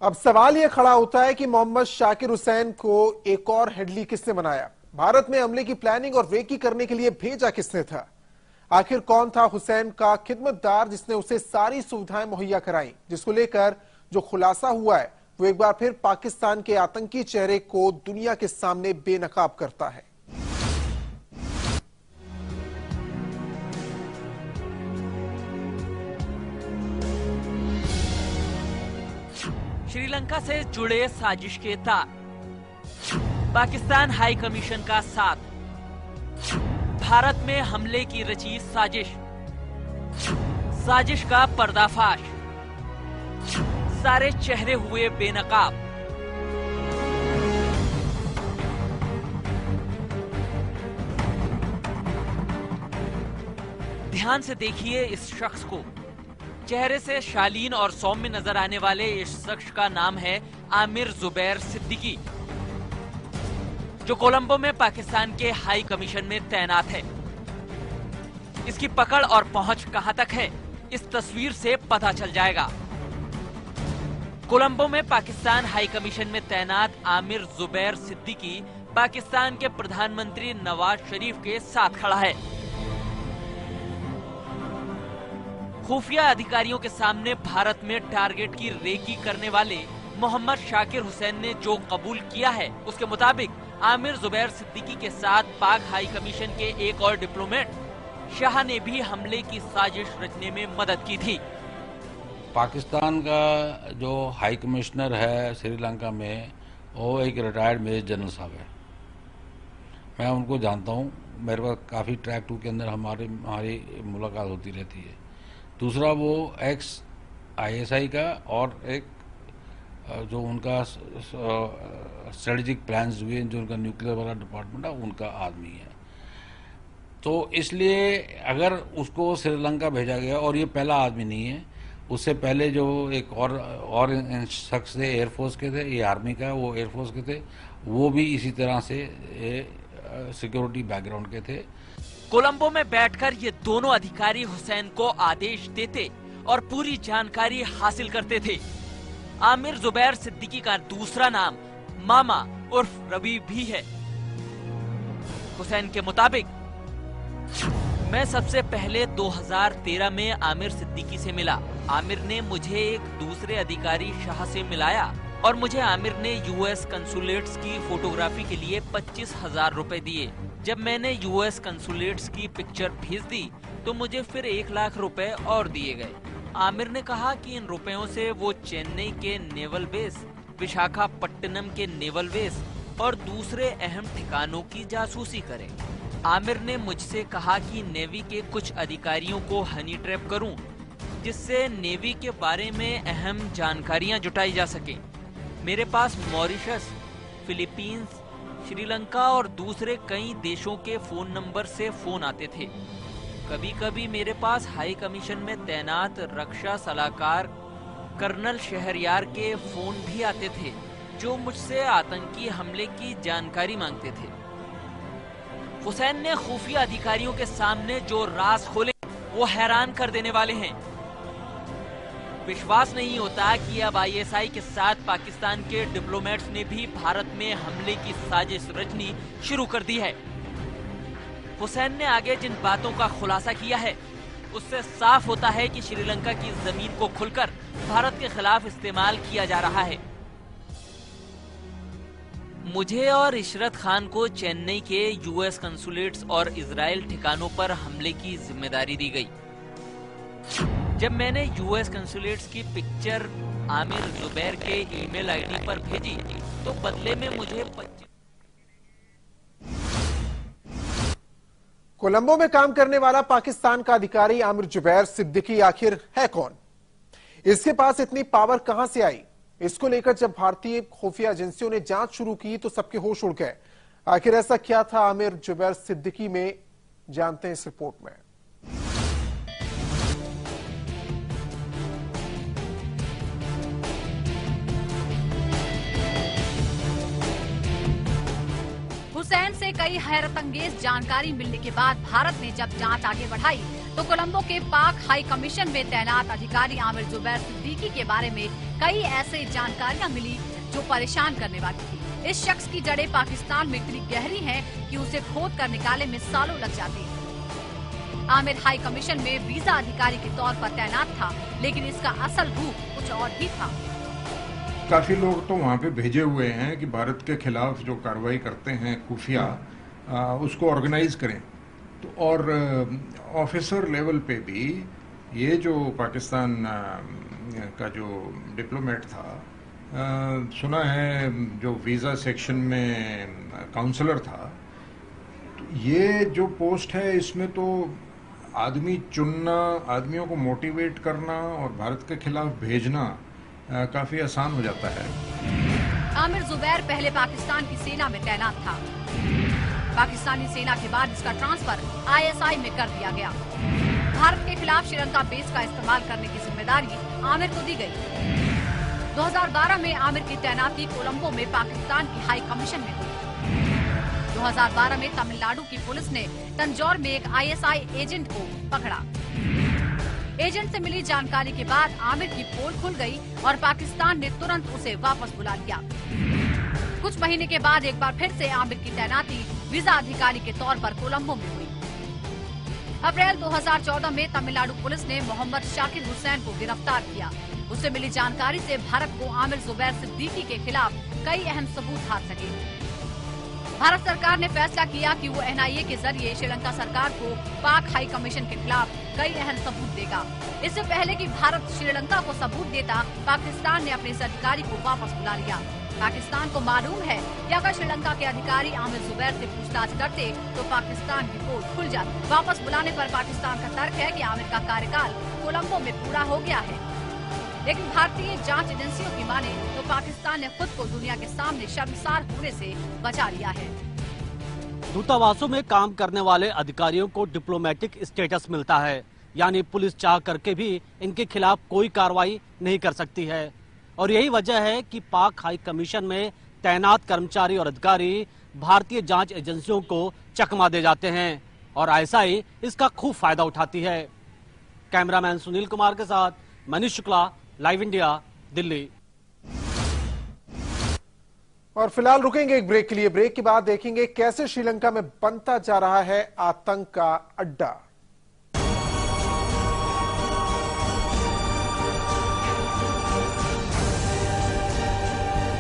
अब सवाल यह खड़ा होता है कि मोहम्मद शाकिर हुसैन को एक और हेडली किसने बनाया? भारत में हमले की प्लानिंग और रेकी करने के लिए भेजा किसने था? आखिर कौन था हुसैन का खिदमतदार जिसने उसे सारी सुविधाएं मुहैया कराई, जिसको लेकर जो खुलासा हुआ है वो एक बार फिर पाकिस्तान के आतंकी चेहरे को दुनिया के सामने बेनकाब करता है। श्रीलंका से जुड़े साजिश के तार, पाकिस्तान हाई कमीशन का साथ, भारत में हमले की रची साजिश, साजिश का पर्दाफाश, सारे चेहरे हुए बेनकाब। ध्यान से देखिए इस शख्स को। चेहरे से शालीन और सौम्य नजर आने वाले इस शख्स का नाम है आमिर जुबैर सिद्दीकी, जो कोलंबो में पाकिस्तान के हाई कमीशन में तैनात है। इसकी पकड़ और पहुंच कहां तक है, इस तस्वीर से पता चल जाएगा। कोलंबो में पाकिस्तान हाई कमीशन में तैनात आमिर जुबैर सिद्दीकी पाकिस्तान के प्रधानमंत्री नवाज शरीफ के साथ खड़ा है। खुफिया अधिकारियों के सामने भारत में टारगेट की रेकी करने वाले मोहम्मद शाकिर हुसैन ने जो कबूल किया है, उसके मुताबिक आमिर जुबैर सिद्दीकी के साथ पाक हाई कमीशन के एक और डिप्लोमेट शाह ने भी हमले की साजिश रचने में मदद की थी। पाकिस्तान का जो हाई कमिश्नर है श्रीलंका में, वो एक रिटायर्ड मेजर जनरल साहब है। मैं उनको जानता हूँ, मेरे पास काफ़ी ट्रैक टू के अंदर हमारी मुलाकात होती रहती है। दूसरा वो एक्स ISI का और एक जो उनका स्ट्रेटेजिक प्लान्स हुए, जो उनका न्यूक्लियर वाला डिपार्टमेंट है, उनका आदमी है। तो इसलिए अगर उसको श्रीलंका भेजा गया, और ये पहला आदमी नहीं है, उससे पहले जो एक और शख्स थे एयरफोर्स के थे, ये आर्मी का, वो एयरफोर्स के थे, वो भी इसी तरह से सिक्योरिटी बैकग्राउंड के थे। कोलंबो में बैठकर ये दोनों अधिकारी हुसैन को आदेश देते और पूरी जानकारी हासिल करते थे। आमिर जुबैर सिद्दीकी का दूसरा नाम मामा उर्फ रवि भी है। हुसैन के मुताबिक, मैं सबसे पहले 2013 में आमिर सिद्दीकी से मिला। आमिर ने मुझे एक दूसरे अधिकारी शाह से मिलाया और मुझे आमिर ने US कंसुलेट्स की फोटोग्राफी के लिए 25,000 रुपए दिए। जब मैंने US कंसुलेट्स की पिक्चर भेज दी तो मुझे फिर 1 लाख रुपए और दिए गए। आमिर ने कहा कि इन रुपयों से वो चेन्नई के नेवल बेस, विशाखापट्टनम के नेवल बेस और दूसरे अहम ठिकानों की जासूसी करें। आमिर ने मुझसे कहा कि नेवी के कुछ अधिकारियों को हनी ट्रैप करूं, जिससे नेवी के बारे में अहम जानकारियां जुटाई जा सके। मेरे पास मॉरिशस, फिलीपींस, श्रीलंका और दूसरे कई देशों के फोन नंबर से फोन आते थे। कभी कभी मेरे पास हाई कमीशन में तैनात रक्षा सलाहकार कर्नल शहरयार के फोन भी आते थे, जो मुझसे आतंकी हमले की जानकारी मांगते थे। हुसैन ने खुफिया अधिकारियों के सामने जो राज खोले वो हैरान कर देने वाले हैं। विश्वास नहीं होता कि अब ISI के साथ पाकिस्तान के डिप्लोमेट्स ने भी भारत में हमले की साजिश रचनी शुरू कर दी है। हुसैन ने आगे जिन बातों का खुलासा किया है, उससे साफ होता है कि श्रीलंका की जमीन को खुलकर भारत के खिलाफ इस्तेमाल किया जा रहा है। मुझे और इशरत खान को चेन्नई के US कंसुलेट्स और इजराइल ठिकानों पर हमले की जिम्मेदारी दी गई। जब मैंने US कंसुलेट्स की पिक्चर आमिर जुबैर के ईमेल ID पर भेजी तो बदले में मुझे कोलंबो में काम करने वाला पाकिस्तान का अधिकारी आमिर जुबैर सिद्दीकी आखिर है कौन? इसके पास इतनी पावर कहां से आई? इसको लेकर जब भारतीय खुफिया एजेंसियों ने जांच शुरू की तो सबके होश उड़ गए। आखिर ऐसा क्या था आमिर जुबैर सिद्दीकी में, जानते हैं इस रिपोर्ट में। हुसैन से कई हैरत अंगेज जानकारी मिलने के बाद भारत ने जब जांच आगे बढ़ाई तो कोलंबो के पाक हाई कमीशन में तैनात अधिकारी आमिर जुबैर सिद्दीकी के बारे में कई ऐसे जानकारियां मिली जो परेशान करने वाली थी। इस शख्स की जड़ें पाकिस्तान में इतनी गहरी हैं कि उसे खोद कर निकालने में सालों लग जाते हैं। आमिर हाई कमीशन में वीजा अधिकारी के तौर पर तैनात था, लेकिन इसका असल रूप कुछ और ही था। काफ़ी लोग तो वहाँ पे भेजे हुए हैं कि भारत के खिलाफ जो कार्रवाई करते हैं खुफिया, उसको ऑर्गेनाइज करें। तो और ऑफिसर लेवल पे भी ये जो पाकिस्तान का जो डिप्लोमेट था, सुना है जो वीज़ा सेक्शन में काउंसलर था, तो ये जो पोस्ट है इसमें तो आदमी चुनना, आदमियों को मोटिवेट करना और भारत के खिलाफ भेजना काफी आसान हो जाता है। आमिर जुबैर पहले पाकिस्तान की सेना में तैनात था। पाकिस्तानी सेना के बाद इसका ट्रांसफर ISI में कर दिया गया। भारत के खिलाफ श्रीलंका बेस का इस्तेमाल करने की जिम्मेदारी आमिर को दी गई। 2012 में आमिर की तैनाती कोलंबो में पाकिस्तान की हाई कमीशन में हुई। 2012 में तमिलनाडु की पुलिस ने तंजौर में एक ISI एजेंट को पकड़ा। एजेंट से मिली जानकारी के बाद आमिर की पोल खुल गई और पाकिस्तान ने तुरंत उसे वापस बुला लिया। कुछ महीने के बाद एक बार फिर से आमिर की तैनाती वीजा अधिकारी के तौर पर कोलंबो में हुई। अप्रैल 2014 में तमिलनाडु पुलिस ने मोहम्मद शाकिर हुसैन को गिरफ्तार किया। उससे मिली जानकारी से भारत को आमिर जुबैर सिद्दीकी के खिलाफ कई अहम सबूत हाथ लगे। भारत सरकार ने फैसला किया कि वो NIA के जरिए श्रीलंका सरकार को पाक हाई कमीशन के खिलाफ कई अहम सबूत देगा। इससे पहले कि भारत श्रीलंका को सबूत देता, पाकिस्तान ने अपने इस अधिकारी को वापस बुला लिया। पाकिस्तान को मालूम है कि अगर श्रीलंका के अधिकारी आमिर जुबैर से पूछताछ करते तो पाकिस्तान की पोल खुल जाती। वापस बुलाने पर पाकिस्तान का तर्क है कि आमिर का कार्यकाल कोलंबो में पूरा हो गया है, लेकिन भारतीय जांच एजेंसियों की माने तो पाकिस्तान ने खुद को दुनिया के सामने शर्मसार होने से बचा लिया है। दूतावासों में काम करने वाले अधिकारियों को डिप्लोमेटिक स्टेटस मिलता है, यानी पुलिस चाह करके भी इनके खिलाफ कोई कार्रवाई नहीं कर सकती है। और यही वजह है कि पाक हाई कमीशन में तैनात कर्मचारी और अधिकारी भारतीय जांच एजेंसियों को चकमा दे जाते हैं और ISI इसका खूब फायदा उठाती है। कैमरामैन सुनील कुमार के साथ मनीष शुक्ला, लाइव इंडिया, दिल्ली। और फिलहाल रुकेंगे एक ब्रेक के लिए। ब्रेक के बाद देखेंगे कैसे श्रीलंका में बनता जा रहा है आतंक का अड्डा।